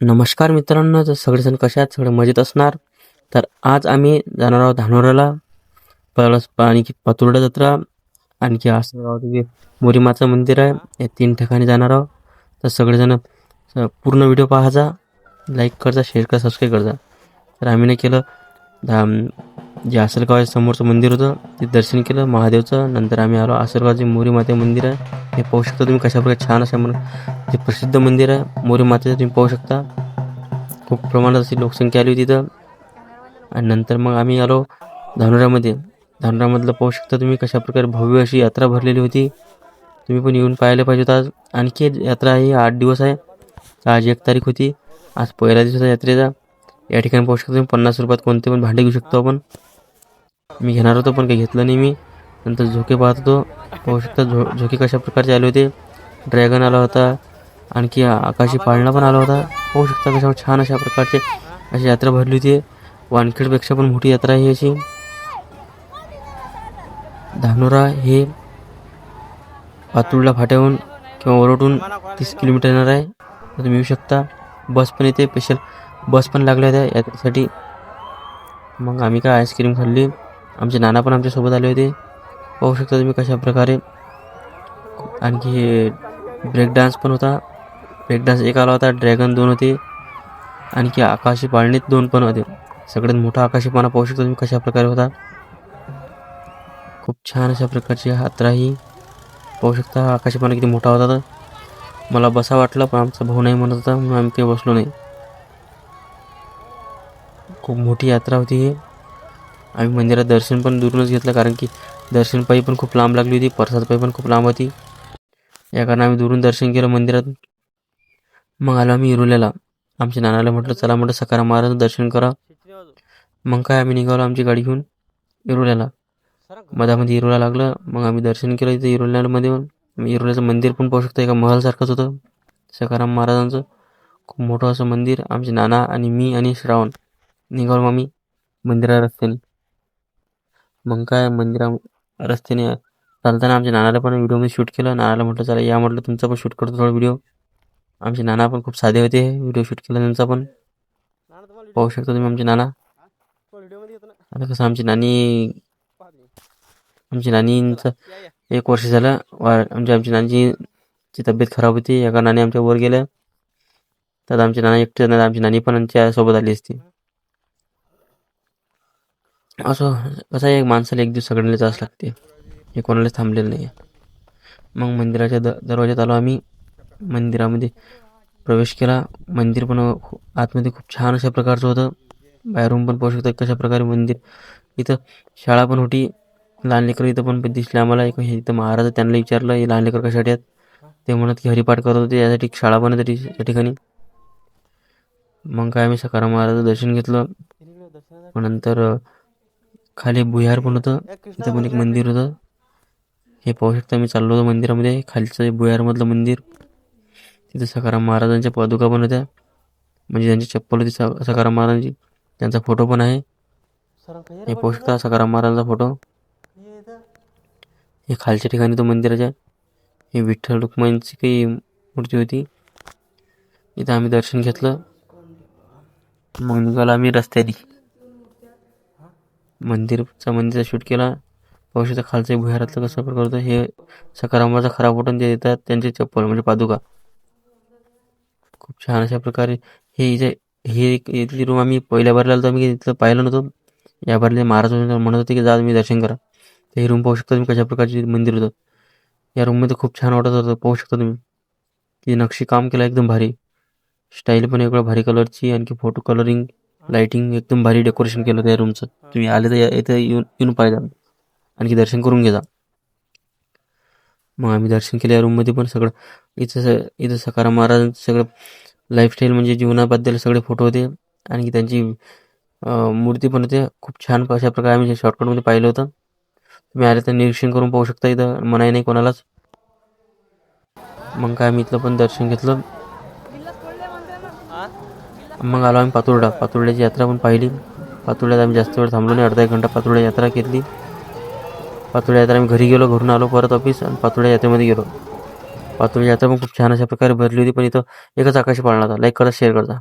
नमस्कार मित्रांनो, तर सगळेजण कसे आहात? सगळे मजेत असणार. तर आज आम्ही जाणार आहोत धानोराला, प्लस आणखी पातुर्डा जत्रा, आणखी असं तिथे मोरीमाचं मंदिर आहे. या 3 ठिकाणी जाणार आहोत. तर सगळेजण पूर्ण व्हिडिओ पाहायचा, लाईक करजा, शेअर करा, सबस्क्राईब करजा. तर आम्ही नाही केलं जे आसलगाव समोरचं मंदिर होतं ते दर्शन केलं महादेवचं. नंतर आम्ही आलो आसलगावचे मोरी माते मंदिर आहे. हे पाहू शकता तुम्ही कशाप्रकारे छान अशा जे प्रसिद्ध मंदिर आहे मोरी मातेचं, तुम्ही पाहू शकता. खूप प्रमाणात अशी लोकसंख्या आली होती तिथं. आणि नंतर मग आम्ही आलो धानोरामध्ये. धानोरामधलं पाहू शकता तुम्ही कशाप्रकारे भव्य अशी यात्रा भरलेली होती. तुम्ही पण येऊन पाहायला पाहिजे होतं. आज आणखी यात्रा ही 8 दिवस आहे. आज 1 तारीख होती. आज पहिला दिवस होता यात्रेचा. या ठिकाणी पाहू शकता तुम्ही 50 रुपयात कोणते पण भांडे घेऊ शकतो आपण. मी घेणार होतो पण काही घेतलं नाही मी. नंतर झोके पाहत होतो. पाहू शकता झोके कशा प्रकारचे आले होते. ड्रॅगन आला होता, आणखी आकाशी पाळणा पण आला होता. पाहू शकता कशा छान अशा प्रकारचे अशी यात्रा भरली होती. वानखेडपेक्षा पण मोठी यात्रा आहे अशी. धानोरा हे पातुर्डा फाट्याहून किंवा ओरडून 30 किलोमीटर येणार आहे. तुम्ही येऊ शकता. बस पण येते, स्पेशल बस पण लागल्या होत्या यात्रेसाठी. मग आम्ही काय आईस्क्रीम खाल्ली. आमचे नाना पण आमच्यासोबत आले होते. पाहू शकता तुम्ही कशा प्रकारे. आणखी ब्रेक डान्स पण होता. ब्रेक डान्स 1 आला होता, ड्रॅगन 2 होते, आणखी आकाशी पाळणीत 2 पण होते. सगळ्यात मोठा आकाशी पाळणा पाहू शकता तुम्ही कशा प्रकारे होता. खूप छान अशा प्रकारची यात्रा ही. पाहू शकता आकाशी पाळणा किती मोठा होता. तर मला बसा वाटलं पण आमचा भाऊ नाही म्हणत होता म्हणून आम्ही काही बसलो नाही. खूप मोठी यात्रा होती ही. आम्ही मंदिरात दर्शन पण दुरूनच घेतलं, कारण की दर्शन पायी पण खूप लांब लागली होती, प्रसाद पायी पण खूप लांब होती. या कारण आम्ही दुरून दर्शन केलं मंदिरात. मग आलो आम्ही इरुल्याला. आमच्या नानाला म्हटलं चला म्हटलं सकाराम महाराजांचं दर्शन करा. मग काय आम्ही निघालो आमची गाडी घेऊन इरुल्याला. मधामध्ये इरुला लागलं. मग आम्ही दर्शन केलं इथे इरुल्यामध्ये. इरुल्याचं मंदिर पण पाहू शकता, एका महलसारखंच होतं सकाराम महाराजांचं. खूप मोठं असं मंदिर. आमचे नाना आणि मी आणि श्रावण निघालो आम्ही मंदिरा रस्त्याने. मग काय मंदिरा रस्त्याने चालताना आमच्या नानाला पण व्हिडिओमध्ये शूट केलं. नानाला म्हटलं चला या म्हटलं तुमचा पण शूट करतो थोडा व्हिडिओ. आमचे नाना पण खूप साधे होते. व्हिडिओ शूट केला त्यांचा पण. पाहू शकता तुम्ही आमचे नाना. आता कसं आमची नानींचं 1 वर्ष झालं आमची नानीची तब्येत खराब होती. एका नानी आमच्या वर गेल्या. तर आमची नाना एकटे नाही, आमची नानी पण आमच्या सोबत आली असती. असं कसं आहे, एक माणसाला एक दिवस सगळ्यांना जावंच लागते. हे कोणालाच थांबलेलं नाही आहे. मग मंदिराच्या दरवाज्यात आलो आम्ही. मंदिरामध्ये प्रवेश केला. मंदिर पण आतमध्ये खूप छान अशा प्रकारचं होतं. बाहेरून पण पाहू शकता कशा प्रकारे मंदिर. इथं शाळा पण होती. लहान लेकरं इथं पण दिसले आम्हाला. इथं महाराज त्यांना विचारलं हे लहान लेकरं कशासाठी आहेत. ते म्हणत की हरिपाठ करत होते, यासाठी शाळा पण आहे त्या ठिकाणी. मग काय आम्ही सकाराम महाराजांचं दर्शन घेतलं. मग नंतर खाली भुयार पण होतं, तिथं पण एक मंदिर होतं. हे पाहू शकता मी चाललो होतो मंदिरामध्ये. खालचं भुयारमधलं मंदिर. तिथं सकाराम महाराजांच्या पादुका पण होत्या, म्हणजे त्यांची चप्पल होती सकाराम महाराजांची. त्यांचा फोटो पण आहे. हे पाहू शकता सकाराम महाराजांचा फोटो. हे खालच्या ठिकाणी तो मंदिराच्या. हे विठ्ठल रुक्माईंची काही मूर्ती होती. इथं आम्ही दर्शन घेतलं. मग निघालो आम्ही रस्त्याने. मंदिराचा शूट केला. पाहू शकता खालचं भुयारातलं कसं प्रकार होतं. हे सकारामाचा खरा फोटो ते देतात त्यांचे चप्पल म्हणजे पादुका. खूप छान अशा प्रकारे हे इथली रूम आम्ही पहिल्या बारला आलो, आम्ही इथलं पाहिलं नव्हतं. या बारले महाराज म्हणत होते की जा तुम्ही दर्शन करा. हे रूम पाहू शकता तुम्ही कशा प्रकारचे मंदिर होतं. या रूममध्ये खूप छान वाटत होतं. पाहू शकता तुम्ही की नक्षी काम केलं एकदम भारी. स्टाईल पण एकदम भारी कलरची, आणखी फोटो कलरिंग, लाइटिंग एकदम भारी डेकोरेशन केलं त्या रूमचं. तुम्ही आले तर इथं येऊन पाहिजे आणखी दर्शन करून घ्या. मग आम्ही दर्शन केलं या रूममध्ये पण. सगळं इथं सकाराम महाराजांचं सगळं लाईफस्टाईल म्हणजे जीवनाबद्दल सगळे फोटो होते, आणखी त्यांची मूर्ती पण होते. खूप छान अशा प्रकारे आम्ही शॉर्टकटमध्ये पाहिलं होतं. तुम्ही आले तर निरीक्षण करून पाहू शकता. इथं मनाई नाही कोणालाच. मग काय आम्ही इथलं पण दर्शन घेतलं. मग आलो आम्ही पातुर्ड्याची यात्रा पण पाहिली. पातुर्ड्यात आम्ही जास्त वेळ थांबलो नाही, अर्धा 1 घंटा पातुर्डा यात्रा केली. पातुर्डा यात्रा आम्ही घरी गेलो, घरून आलो परत ऑफिस आणि पातुर्डा यात्रेमध्ये गेलो. पातुर्डा यात्रा पण खूप छान अशा प्रकारे भरली होती. पण इथं एकच आकाशी पाळणा होता. लाईक करा, शेअर करा.